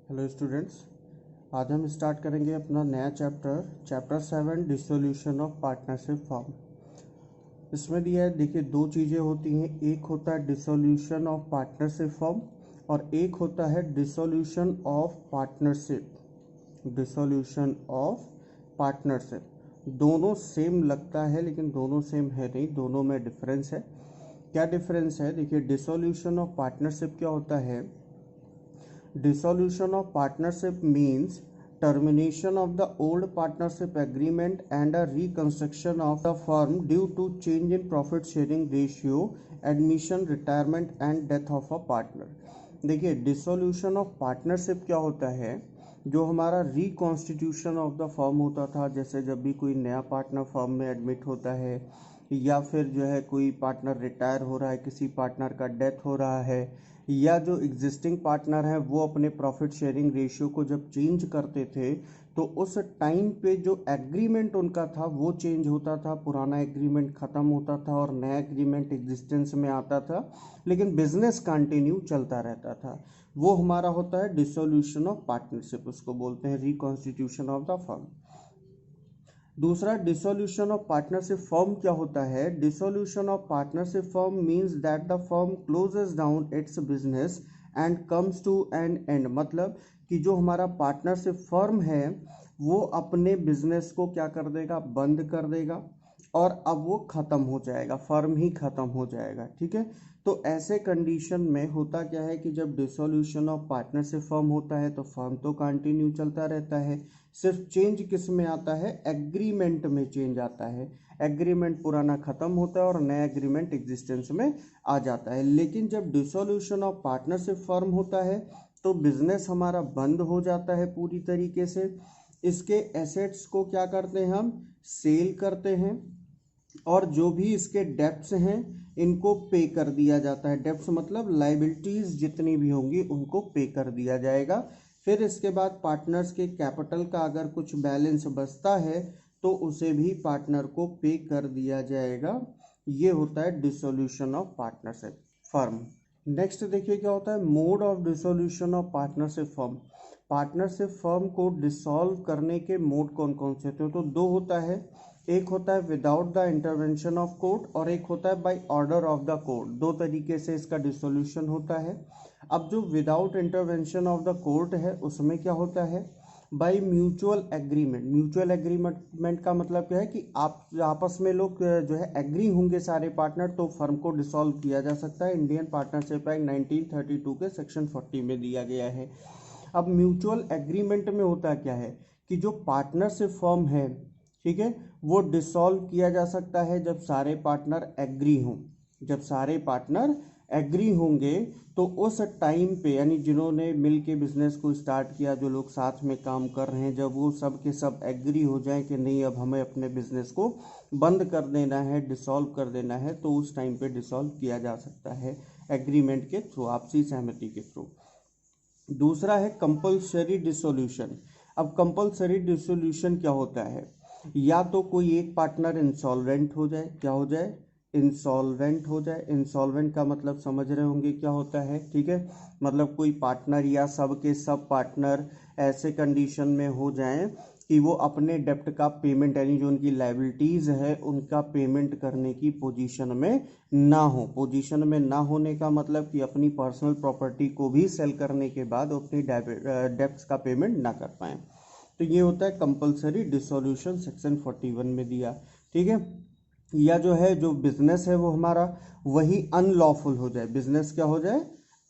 Hello students, आज हम start करेंगे अपना नया chapter 7 dissolution of partnership form. इसमें दिया है, देखिए दो चीज़ें होती हैं, एक होता है डिसोल्यूशन ऑफ पार्टनरशिप फॉर्म और एक होता है dissolution of partnership. Dissolution of partnership दोनों सेम लगता है लेकिन दोनों सेम है नहीं, दोनों में डिफरेंस है। क्या डिफरेंस है? देखिए डिसोल्यूशन ऑफ पार्टनरशिप क्या होता है। Dissolution of partnership means termination of the old partnership agreement and a reconstruction of the firm due to change in profit sharing ratio, admission, retirement and death of a partner। देखिए dissolution of partnership क्या होता है, जो हमारा reconstitution of the firm होता था, जैसे जब भी कोई नया पार्टनर फर्म में एडमिट होता है या फिर जो है कोई पार्टनर रिटायर हो रहा है, किसी पार्टनर का डेथ हो रहा है, या जो एग्जिस्टिंग पार्टनर है वो अपने प्रॉफिट शेयरिंग रेशियो को जब चेंज करते थे तो उस टाइम पे जो एग्रीमेंट उनका था वो चेंज होता था, पुराना एग्रीमेंट ख़त्म होता था और नया एग्रीमेंट एग्जिस्टेंस में आता था, लेकिन बिजनेस कंटिन्यू चलता रहता था। वो हमारा होता है डिसोल्यूशन ऑफ पार्टनरशिप, उसको बोलते हैं रिकॉन्स्टिट्यूशन ऑफ द फर्म। दूसरा डिसोल्यूशन ऑफ पार्टनरशिप फर्म क्या होता है। Dissolution of partnership firm means that the firm closes down its business and comes to an end, मतलब कि जो हमारा पार्टनरशिप फर्म है वो अपने बिजनेस को क्या कर देगा, बंद कर देगा और अब वो ख़त्म हो जाएगा, फर्म ही ख़त्म हो जाएगा। ठीक है, तो ऐसे कंडीशन में होता क्या है कि जब डिसोल्यूशन ऑफ पार्टनरशिप फर्म होता है तो फर्म तो कंटिन्यू चलता रहता है, सिर्फ चेंज किस में आता है, एग्रीमेंट में चेंज आता है। एग्रीमेंट पुराना ख़त्म होता है और नया एग्रीमेंट एग्जिस्टेंस में आ जाता है। लेकिन जब डिसोल्यूशन ऑफ पार्टनरशिप फर्म होता है तो बिजनेस हमारा बंद हो जाता है पूरी तरीके से। इसके एसेट्स को क्या करते हैं, हम सेल करते हैं और जो भी इसके डेब्ट्स हैं इनको पे कर दिया जाता है। डेब्ट्स मतलब लाइबिलिटीज जितनी भी होंगी उनको पे कर दिया जाएगा। फिर इसके बाद पार्टनर्स के कैपिटल का अगर कुछ बैलेंस बचता है तो उसे भी पार्टनर को पे कर दिया जाएगा। ये होता है dissolution of partnership firm. Next देखिए क्या होता है, mode of dissolution of partnership firm. Partnership firm को डिसॉल्व करने के मोड कौन कौन से होते हैं, तो दो होता है, एक होता है without the intervention of court और एक होता है by order of the court. दो तरीके से इसका डिसोल्यूशन होता है। अब जो without intervention of the court है उसमें क्या होता है, by mutual agreement. Mutual agreement का मतलब क्या है कि आप आपस में लोग जो है एग्री होंगे सारे पार्टनर तो फर्म को डिसॉल्व किया जा सकता है। इंडियन पार्टनरशिप एक्ट 1932 के सेक्शन 40 में दिया गया है। अब म्यूचुअल एग्रीमेंट में होता क्या है कि जो पार्टनरशिप फर्म है, ठीक है, वो डिसॉल्व किया जा सकता है जब सारे पार्टनर एग्री हों। जब सारे पार्टनर एग्री होंगे तो उस टाइम पे, यानी जिन्होंने मिल के बिजनेस को स्टार्ट किया, जो लोग साथ में काम कर रहे हैं, जब वो सब के सब एग्री हो जाए कि नहीं अब हमें अपने बिजनेस को बंद कर देना है, डिसॉल्व कर देना है, तो उस टाइम पे डिसॉल्व किया जा सकता है एग्रीमेंट के थ्रू, आपसी सहमति के थ्रू। दूसरा है कंपल्सरी डिसोल्यूशन। अब कंपल्सरी डिसोल्यूशन क्या होता है, या तो कोई एक पार्टनर इंसॉल्वेंट हो जाए, क्या हो जाए, इंसॉल्वेंट हो जाए। इंसॉल्वेंट का मतलब समझ रहे होंगे क्या होता है, ठीक है, मतलब कोई पार्टनर या सब के सब पार्टनर ऐसे कंडीशन में हो जाएं कि वो अपने डेप्ट का पेमेंट, यानी जो उनकी लाइबिलिटीज है उनका पेमेंट करने की पोजीशन में ना हो। पोजीशन में ना होने का मतलब कि अपनी पर्सनल प्रॉपर्टी को भी सेल करने के बाद अपनी डेप्ट्स का पेमेंट ना कर पाए। तो ये होता है कंपल्सरी डिसोल्यूशन, सेक्शन 41 में दिया। ठीक है, या जो है जो बिजनेस है वो हमारा वही अनलॉफुल हो जाए, बिजनेस क्या हो जाए,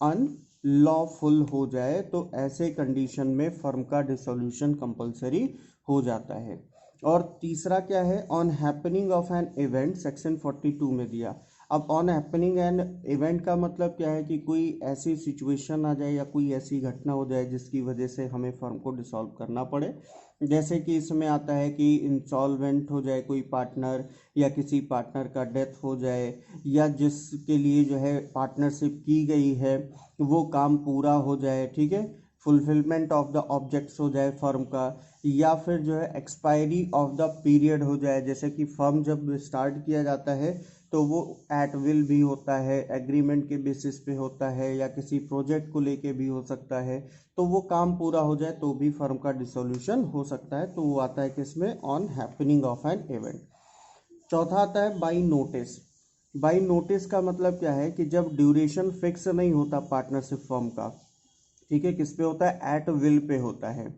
अनलॉफुल हो जाए, तो ऐसे कंडीशन में फर्म का डिसोल्यूशन कंपल्सरी हो जाता है। और तीसरा क्या है, on happening of an event, section 42 में दिया। अब ऑन हैपनिंग एन इवेंट का मतलब क्या है कि कोई ऐसी सिचुएशन आ जाए या कोई ऐसी घटना हो जाए जिसकी वजह से हमें फर्म को डिसॉल्व करना पड़े। जैसे कि इसमें आता है कि इंसॉल्वेंट हो जाए कोई पार्टनर, या किसी पार्टनर का डेथ हो जाए, या जिसके लिए जो है पार्टनरशिप की गई है वो काम पूरा हो जाए, ठीक है, फुलफिलमेंट ऑफ द ऑब्जेक्ट्स हो जाए फर्म का, या फिर जो है एक्सपायरी ऑफ द पीरियड हो जाए। जैसे कि फर्म जब स्टार्ट किया जाता है तो वो एट विल भी होता है, एग्रीमेंट के बेसिस पे होता है, या किसी प्रोजेक्ट को लेके भी हो सकता है। तो वो काम पूरा हो जाए तो भी फर्म का डिसोल्यूशन हो सकता है। तो वो आता है किसमें, on happening of an event. चौथा आता है बाई नोटिस। बाई नोटिस का मतलब क्या है कि जब ड्यूरेशन फिक्स नहीं होता पार्टनरशिप फर्म का, ठीक है, किस पे होता है, एट विल पे होता है।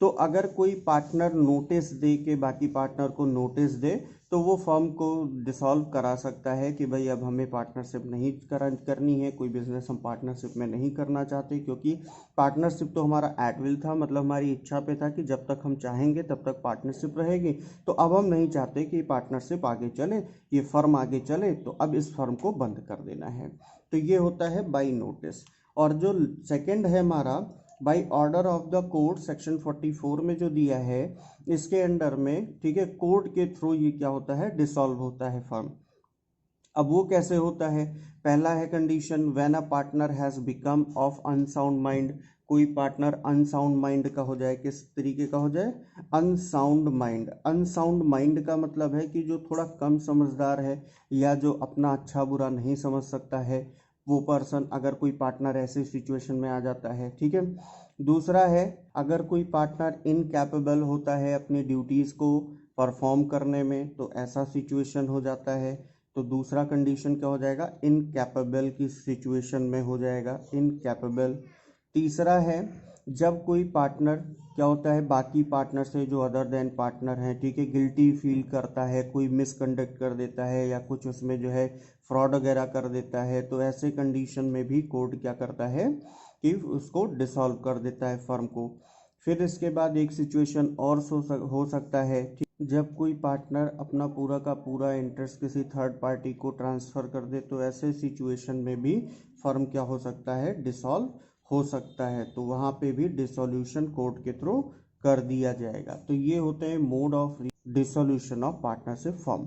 तो अगर कोई पार्टनर नोटिस दे के बाकी पार्टनर को नोटिस दे तो वो फर्म को डिसॉल्व करा सकता है कि भाई अब हमें पार्टनरशिप नहीं करनी है, कोई बिजनेस हम पार्टनरशिप में नहीं करना चाहते, क्योंकि पार्टनरशिप तो हमारा एट विल था, मतलब हमारी इच्छा पे था कि जब तक हम चाहेंगे तब तक पार्टनरशिप रहेगी। तो अब हम नहीं चाहते कि पार्टनरशिप आगे चले, ये फर्म आगे चले, तो अब इस फर्म को बंद कर देना है। तो ये होता है बाई नोटिस। और जो सेकंड है हमारा by order of the court, section 44 में जो दिया है, इसके अंडर में, ठीक है, कोर्ट के थ्रू ये क्या होता है, डिसॉल्व होता है फर्म। अब वो कैसे होता है, पहला है condition, when a partner has become of unsound mind. कोई पार्टनर अनसाउंड माइंड का हो जाए, किस तरीके का हो जाए, अनसाउंड माइंड। अनसाउंड माइंड का मतलब है कि जो थोड़ा कम समझदार है, या जो अपना अच्छा बुरा नहीं समझ सकता है, वो पर्सन, अगर कोई पार्टनर ऐसे सिचुएशन में आ जाता है, ठीक है। दूसरा है, अगर कोई पार्टनर इनकैपेबल होता है अपनी ड्यूटीज़ को परफॉर्म करने में, तो ऐसा सिचुएशन हो जाता है। तो दूसरा कंडीशन क्या हो जाएगा, इनकैपेबल की सिचुएशन में हो जाएगा, इनकैपेबल। तीसरा है, जब कोई पार्टनर क्या होता है, बाकी पार्टनर से जो अदर देन पार्टनर हैं, ठीक है, गिल्टी फील करता है, कोई मिसकंडक्ट कर देता है या कुछ उसमें जो है फ्रॉड वगैरह कर देता है, तो ऐसे कंडीशन में भी कोर्ट क्या करता है कि उसको डिसॉल्व कर देता है फर्म को। फिर इसके बाद एक सिचुएशन और हो सकता है, जब कोई पार्टनर अपना पूरा का पूरा इंटरेस्ट किसी थर्ड पार्टी को ट्रांसफ़र कर दे, तो ऐसे सिचुएशन में भी फर्म क्या हो सकता है, डिसॉल्व हो सकता है। तो वहाँ पे भी डिसोल्यूशन कोर्ट के थ्रू कर दिया जाएगा। तो ये होते हैं mode of dissolution of partnership firm.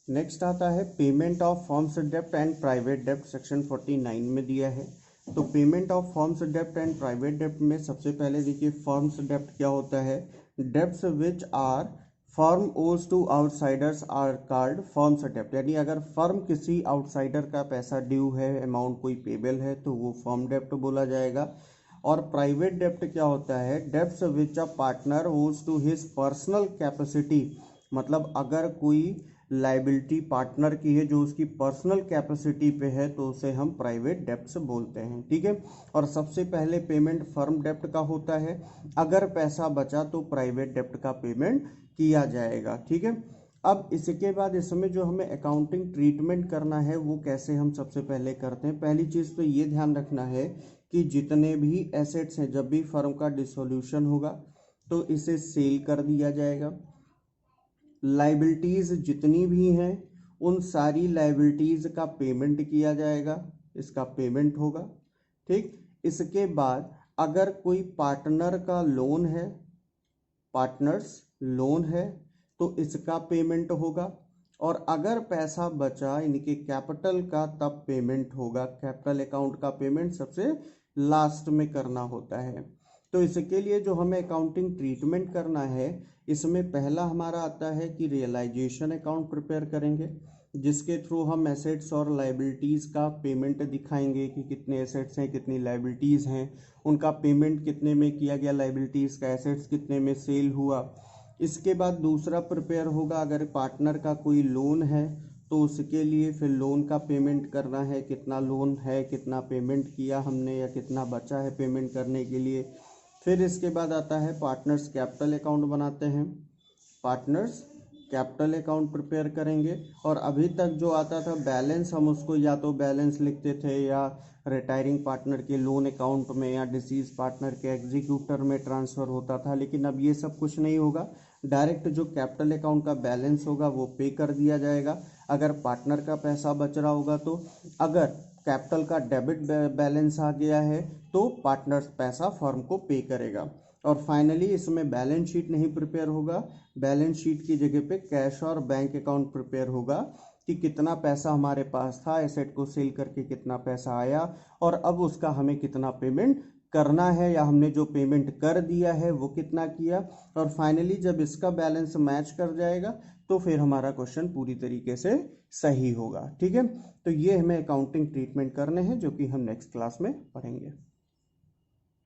Next आता है पेमेंट ऑफ फर्म्स डेब्ट एंड प्राइवेट डेब्ट, सेक्शन 49 में दिया है। तो पेमेंट ऑफ फर्म्स डेब्ट एंड प्राइवेट डेब्ट में सबसे पहले देखिए, फर्म्स डेब्ट क्या होता है, debts which are firm owes to outsiders are called firm's डेब्ट। यानी अगर फर्म किसी आउटसाइडर का पैसा ड्यू है, अमाउंट कोई पेबल है, तो वो फर्म डेब्ट बोला जाएगा। और प्राइवेट डेब्ट क्या होता है, डेब्ट्स विच अ पार्टनर ओज टू हिज पर्सनल कैपेसिटी। मतलब अगर कोई लाइबिलिटी पार्टनर की है जो उसकी पर्सनल कैपेसिटी पे है, तो उसे हम प्राइवेट डेब्ट्स बोलते हैं, ठीक है। और सबसे पहले पेमेंट फर्म डेब्ट का होता है, अगर पैसा बचा तो प्राइवेट डेब्ट का पेमेंट किया जाएगा, ठीक है। अब इसके बाद इसमें जो हमें अकाउंटिंग ट्रीटमेंट करना है वो कैसे हम सबसे पहले करते हैं। पहली चीज़ तो ये ध्यान रखना है कि जितने भी एसेट्स हैं, जब भी फर्म का डिसोल्यूशन होगा तो इसे सेल कर दिया जाएगा। लाइबिलिटीज़ जितनी भी हैं उन सारी लाइबिलिटीज़ का पेमेंट किया जाएगा, इसका पेमेंट होगा, ठीक। इसके बाद अगर कोई पार्टनर का लोन है, पार्टनर्स लोन है, तो इसका पेमेंट होगा। और अगर पैसा बचा इनके कैपिटल का, तब पेमेंट होगा। कैपिटल अकाउंट का पेमेंट सबसे लास्ट में करना होता है। तो इसके लिए जो हमें अकाउंटिंग ट्रीटमेंट करना है, इसमें पहला हमारा आता है कि रियलाइजेशन अकाउंट प्रिपेयर करेंगे, जिसके थ्रू हम एसेट्स और लाइबिलिटीज़ का पेमेंट दिखाएंगे कि कितने एसेट्स हैं, कितनी लाइबिलिटीज़ हैं, उनका पेमेंट कितने में किया गया, लाइबिलिटीज़ का एसेट्स कितने में सेल हुआ। इसके बाद दूसरा प्रिपेयर होगा, अगर पार्टनर का कोई लोन है तो उसके लिए फिर लोन का पेमेंट करना है, कितना लोन है, कितना पेमेंट किया हमने, या कितना बचा है पेमेंट करने के लिए। फिर इसके बाद आता है पार्टनर्स कैपिटल अकाउंट बनाते हैं, पार्टनर्स कैपिटल अकाउंट प्रिपेयर करेंगे। और अभी तक जो आता था बैलेंस, हम उसको या तो बैलेंस लिखते थे या रिटायरिंग पार्टनर के लोन अकाउंट में या डिसीज पार्टनर के एग्जीक्यूटर में ट्रांसफ़र होता था, लेकिन अब ये सब कुछ नहीं होगा। डायरेक्ट जो कैपिटल अकाउंट का बैलेंस होगा वो पे कर दिया जाएगा अगर पार्टनर का पैसा बच रहा होगा तो। अगर कैपिटल का डेबिट बैलेंस आ गया है तो पार्टनर पैसा फर्म को पे करेगा। और फाइनली इसमें बैलेंस शीट नहीं प्रिपेयर होगा, बैलेंस शीट की जगह पे कैश और बैंक अकाउंट प्रिपेयर होगा कि कितना पैसा हमारे पास था, एसेट को सेल करके कितना पैसा आया और अब उसका हमें कितना पेमेंट करना है या हमने जो पेमेंट कर दिया है वो कितना किया। और फाइनली जब इसका बैलेंस मैच कर जाएगा तो फिर हमारा क्वेश्चन पूरी तरीके से सही होगा। ठीक है, तो ये हमें अकाउंटिंग ट्रीटमेंट करने हैं जो कि हम नेक्स्ट क्लास में पढ़ेंगे।